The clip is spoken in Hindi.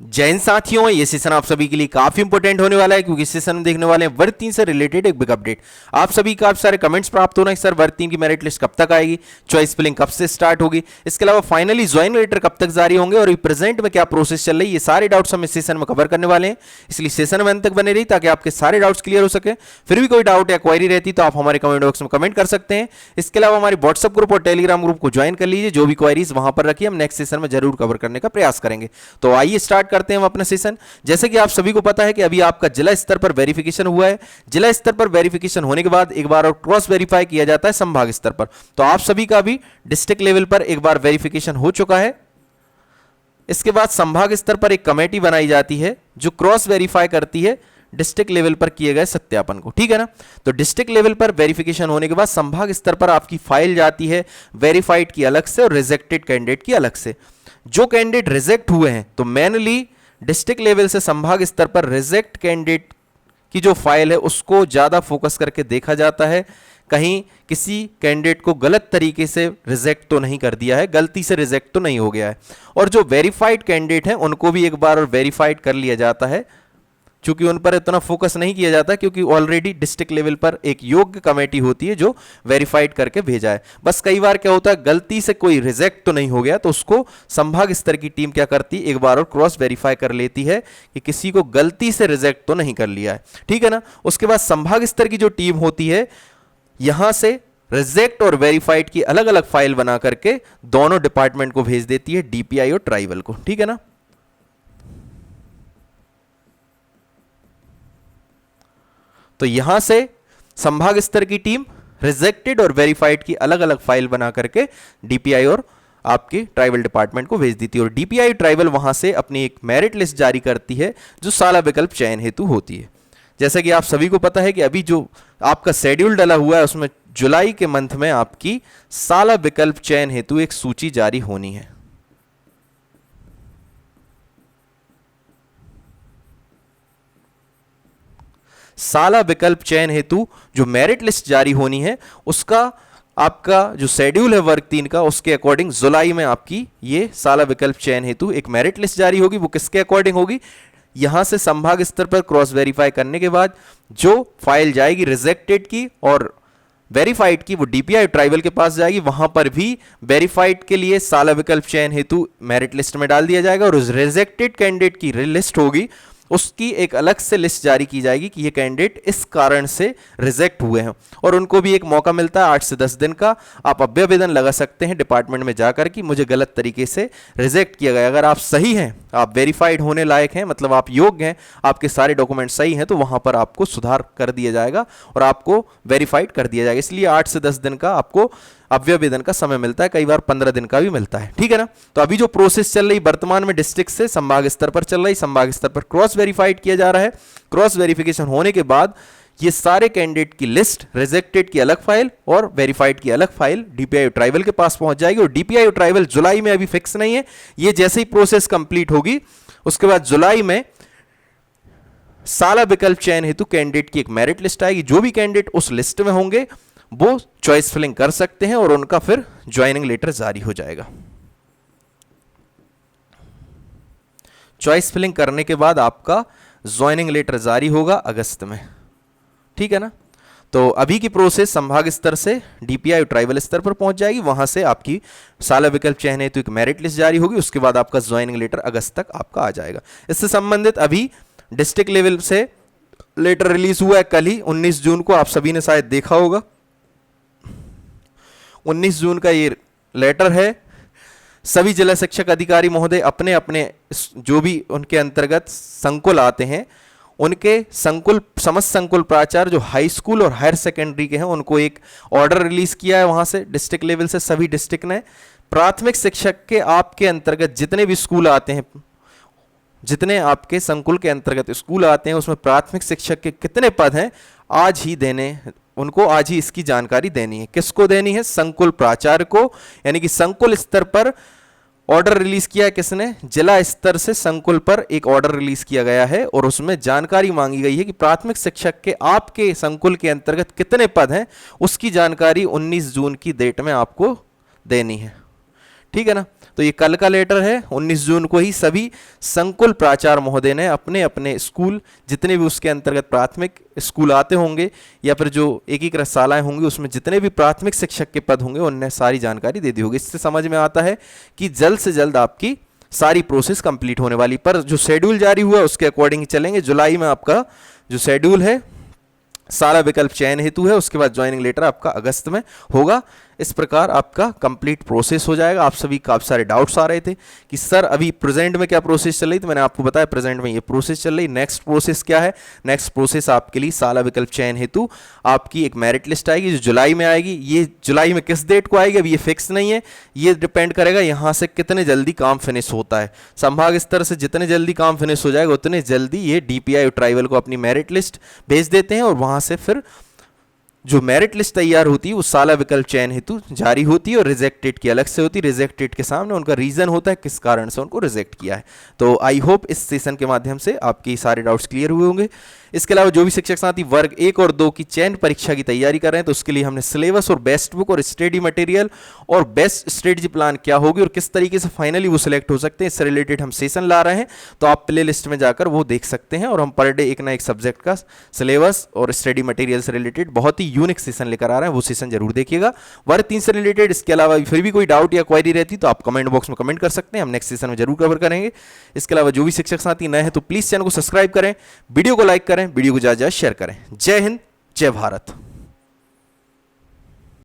जय हिंद साथियों, ये सेशन आप सभी के लिए काफी इंपॉर्टेंट होने वाला है क्योंकि इस सेशन में देखने वाले हैं वर्ग 3 से रिलेटेड एक बिग अपडेट। आप सभी काफी सारे कमेंट्स प्राप्त हो रहे हैं सर वर्ग 3 की मेरिट लिस्ट कब तक आएगी, चॉइस फिलिंग कब से स्टार्ट होगी, इसके अलावा फाइनली ज्वाइनिंग लेटर कब तक जारी होंगे और प्रेजेंट में क्या प्रोसेस चल रही है, ये सारे डाउट्स हम इस सेशन में कवर करने वाले हैं। इसलिए सेशन में अंत तक बने रही ताकि आपके सारे डाउट्स क्लियर हो सके। फिर भी कोई डाउट या क्वायरी रहती तो आप हमारे कमेंट बॉक्स में कमेंट कर सकते हैं। इसके अलावा हमारे व्हाट्सएप ग्रुप और टेलीग्राम ग्रुप को ज्वाइन कर लीजिए, जो भी क्वायरीज वहां पर रखिए हम नेक्स्ट सेशन में जरूर कवर करने का प्रयास करेंगे। तो आइए स्टार्ट करते हैं हम अपना सेशन। जैसे कि आप सभी को पता है कि अभी आपका जिला स्तर पर वेरिफिकेशन हुआ है। जिला स्तर पर वेरिफिकेशन होने के बाद एक बार और क्रॉस वेरीफाई किया जाता है संभाग स्तर पर। तो आप सभी का भी डिस्ट्रिक्ट लेवल पर एक बार वेरिफिकेशन हो चुका है। इसके बाद संभाग स्तर पर एक कमेटी बनाई जाती है जो क्रॉस वेरीफाई करती है डिस्ट्रिक्ट लेवल पर किए गए सत्यापन को, ठीक है ना। तो डिस्ट्रिक्ट लेवल पर वेरिफिकेशन होने के बाद संभाग स्तर पर आपकी फाइल जाती है वेरीफाइड की अलग से और रिजेक्टेड कैंडिडेट की अलग से। जो कैंडिडेट रिजेक्ट हुए हैं तो मेनली डिस्ट्रिक्ट लेवल से संभाग स्तर पर रिजेक्ट कैंडिडेट की जो फाइल है उसको ज़्यादा फोकस करके देखा जाता है, कहीं किसी कैंडिडेट को गलत तरीके से रिजेक्ट तो नहीं कर दिया है, गलती से रिजेक्ट तो नहीं हो गया है। और जो वेरीफाइड कैंडिडेट हैं उनको भी एक बार और वेरीफाइड कर लिया जाता है, चूंकि उन पर इतना फोकस नहीं किया जाता क्योंकि ऑलरेडी डिस्ट्रिक्ट लेवल पर एक योग्य कमेटी होती है जो वेरीफाइड करके भेजा है। बस कई बार क्या होता है गलती से कोई रिजेक्ट तो नहीं हो गया तो उसको संभाग स्तर की टीम क्या करती है एक बार और क्रॉस वेरीफाई कर लेती है कि किसी को गलती से रिजेक्ट तो नहीं कर लिया है, ठीक है ना। उसके बाद संभाग स्तर की जो टीम होती है यहां से रिजेक्ट और वेरीफाइड की अलग अलग फाइल बना करके दोनों डिपार्टमेंट को भेज देती है, डीपीआई और ट्राइबल को, ठीक है ना। तो यहां से संभाग स्तर की टीम रिजेक्टेड और वेरीफाइड की अलग अलग फाइल बना करके डीपीआई और आपके ट्राइबल डिपार्टमेंट को भेज देती है और डीपीआई ट्राइबल वहां से अपनी एक मेरिट लिस्ट जारी करती है जो साला विकल्प चयन हेतु होती है। जैसा कि आप सभी को पता है कि अभी जो आपका शेड्यूल डला हुआ है उसमें जुलाई के मंथ में आपकी साला विकल्प चयन हेतु एक सूची जारी होनी है। साला विकल्प चयन हेतु जो मेरिट लिस्ट जारी होनी है उसका आपका जो शेड्यूल है वर्ग 3 का उसके अकॉर्डिंग जुलाई में आपकी ये साला विकल्प चयन हेतु एक मेरिट लिस्ट जारी होगी। वो किसके अकॉर्डिंग होगी, यहां से संभाग स्तर पर क्रॉस वेरीफाई करने के बाद जो फाइल जाएगी रिजेक्टेड की और वेरीफाइड की वो डीपीआई ट्राइबल के पास जाएगी, वहां पर भी वेरीफाइड के लिए साला विकल्प चयन हेतु मेरिट लिस्ट में डाल दिया जाएगा और उस रिजेक्टेड कैंडिडेट की लिस्ट होगी उसकी एक अलग से लिस्ट जारी की जाएगी कि ये कैंडिडेट इस कारण से रिजेक्ट हुए हैं और उनको भी एक मौका मिलता है 8 से 10 दिन का। आप अभ्यावेदन लगा सकते हैं डिपार्टमेंट में जाकर कि मुझे गलत तरीके से रिजेक्ट किया गया। अगर आप सही हैं, आप वेरीफाइड होने लायक हैं, मतलब आप योग्य हैं, आपके सारे डॉक्यूमेंट सही हैं, तो वहां पर आपको सुधार कर दिया जाएगा और आपको वेरीफाइड कर दिया जाएगा। इसलिए 8 से 10 दिन का आपको अभ्यावेदन का समय मिलता है, कई बार 15 दिन का भी मिलता है, ठीक है ना। तो अभी जो प्रोसेस चल रही वर्तमान में डिस्ट्रिक्ट से संभाग स्तर पर चल रही, संभाग स्तर पर क्रॉस वेरीफाइड किया जा रहा है। क्रॉस वेरिफिकेशन होने के बाद ये सारे कैंडिडेट की लिस्ट रिजेक्टेड की अलग फाइल और वेरीफाइड की अलग फाइल डीपीआई ट्राइबल के पास पहुंच जाएगी और डीपीआई ट्राइबल जुलाई में अभी फिक्स नहीं है, ये जैसे ही प्रोसेस कंप्लीट होगी उसके बाद जुलाई में साला विकल्प चयन हेतु कैंडिडेट की एक मेरिट लिस्ट आएगी। जो भी कैंडिडेट उस लिस्ट में होंगे वो चॉइस फिलिंग कर सकते हैं और उनका फिर ज्वाइनिंग लेटर जारी हो जाएगा। चॉइस फिलिंग करने के बाद आपका ज्वाइनिंग लेटर जारी होगा अगस्त में, ठीक है ना। तो अभी की प्रोसेस संभाग स्तर से डीपीआई ट्राइबल स्तर पर पहुंच जाएगी, वहां से आपकी साला विकल्प चयन हेतु एक मेरिट लिस्ट जारी होगी, उसके बाद आपका ज्वाइनिंग लेटर अगस्त तक आपका आ जाएगा। इससे संबंधित अभी डिस्ट्रिक्ट लेवल से लेटर रिलीज हुआ है कल ही 19 जून को, आप सभी ने शायद देखा होगा। 19 जून का ये लेटर है। सभी जिला शिक्षक अधिकारी महोदय अपने अपने जो भी उनके अंतर्गत संकुल आते हैं उनके संकुल समस्त संकुल प्राचार्य जो हाई स्कूल और हायर सेकेंडरी के हैं उनको एक ऑर्डर रिलीज किया है वहां से डिस्ट्रिक्ट लेवल से। सभी डिस्ट्रिक्ट ने प्राथमिक शिक्षक के आपके अंतर्गत जितने भी स्कूल आते हैं, जितने आपके संकुल के अंतर्गत स्कूल आते हैं उसमें प्राथमिक शिक्षक के कितने पद हैं आज ही देने, उनको आज ही इसकी जानकारी देनी है। किसको देनी है, संकुल प्राचार्य को, यानी कि संकुल स्तर पर ऑर्डर रिलीज किया है किसने, जिला स्तर से संकुल पर एक ऑर्डर रिलीज किया गया है और उसमें जानकारी मांगी गई है कि प्राथमिक शिक्षक के आपके संकुल के अंतर्गत कितने पद हैं, उसकी जानकारी 19 जून की डेट में आपको देनी है, ठीक है ना। तो ये कल का लेटर है। 19 जून को ही सभी संकुल प्राचार्य महोदय ने अपने अपने स्कूल, जितने भी उसके अंतर्गत प्राथमिक स्कूल आते होंगे या फिर जो एकीकृत शालाएं होंगी उसमें जितने भी प्राथमिक शिक्षक के पद होंगे उन्हें सारी जानकारी दे दी होगी। इससे समझ में आता है कि जल्द से जल्द आपकी सारी प्रोसेस कंप्लीट होने वाली, पर जो शेड्यूल जारी हुआ उसके अकॉर्डिंग चलेंगे। जुलाई में आपका जो शेड्यूल है सारा विकल्प चयन हेतु है, उसके बाद ज्वाइनिंग लेटर आपका अगस्त में होगा। इस प्रकार आपका कंप्लीट प्रोसेस हो जाएगा। आप सभी काफ़ी सारे डाउट्स आ रहे थे कि सर अभी प्रेजेंट में क्या प्रोसेस चल रही, तो मैंने आपको बताया प्रेजेंट में ये प्रोसेस चल रही। नेक्स्ट प्रोसेस क्या है? नेक्स्ट प्रोसेस आपके लिए सारा विकल्प चयन हेतु आपकी एक मेरिट लिस्ट आएगी जो जुलाई में आएगी। ये जुलाई में किस डेट को आएगी अभी ये फिक्स नहीं है, ये डिपेंड करेगा यहाँ से कितने जल्दी काम फिनिश होता है। संभाग स्तर से जितने जल्दी काम फिनिश हो जाएगा उतने जल्दी ये DPI और ट्राइबल को अपनी मेरिट लिस्ट भेज देते हैं और वहाँ से फिर जो मेरिट लिस्ट तैयार होती है वो साला विकल्प चयन हेतु जारी होती है और रिजेक्टेड की अलग से होती है। रिजेक्टेड के सामने उनका रीजन होता है किस कारण से उनको रिजेक्ट किया है। तो आई होप इस सेशन के माध्यम से आपकी सारे डाउट्स क्लियर हुए होंगे। इसके अलावा जो भी शिक्षक साथी वर्ग 1 और 2 की चयन परीक्षा की तैयारी कर रहे हैं तो उसके लिए हमने सिलेबस और बेस्ट बुक और स्टडी मटेरियल और बेस्ट स्ट्रेटजी प्लान क्या होगी और किस तरीके से फाइनली वो सिलेक्ट हो सकते हैं, इससे रिलेटेड हम सेशन ला रहे हैं। तो आप प्ले लिस्ट में जाकर वो देख सकते हैं और हम पर डे एक ना एक सब्जेक्ट का सिलेबस और स्टडी मटेरियल से रिलेटेड बहुत ही यूनिक सेशन लेकर आ रहे हैं, वो सेशन जरूर देखिएगा वर्ग 3 से रिलेटेड। इसके अलावा फिर भी कोई डाउट या क्वेरी रहती तो आप कमेंट बॉक्स में कमेंट कर सकते हैं, हम नेक्स्ट सेशन में जरूर कवर करेंगे। इसके अलावा जो भी शिक्षक साथी नए हैं तो प्लीज चैनल को सब्सक्राइब करें, वीडियो को लाइक करें, वीडियो को ज्यादा शेयर करें। जय हिंद, जय भारत।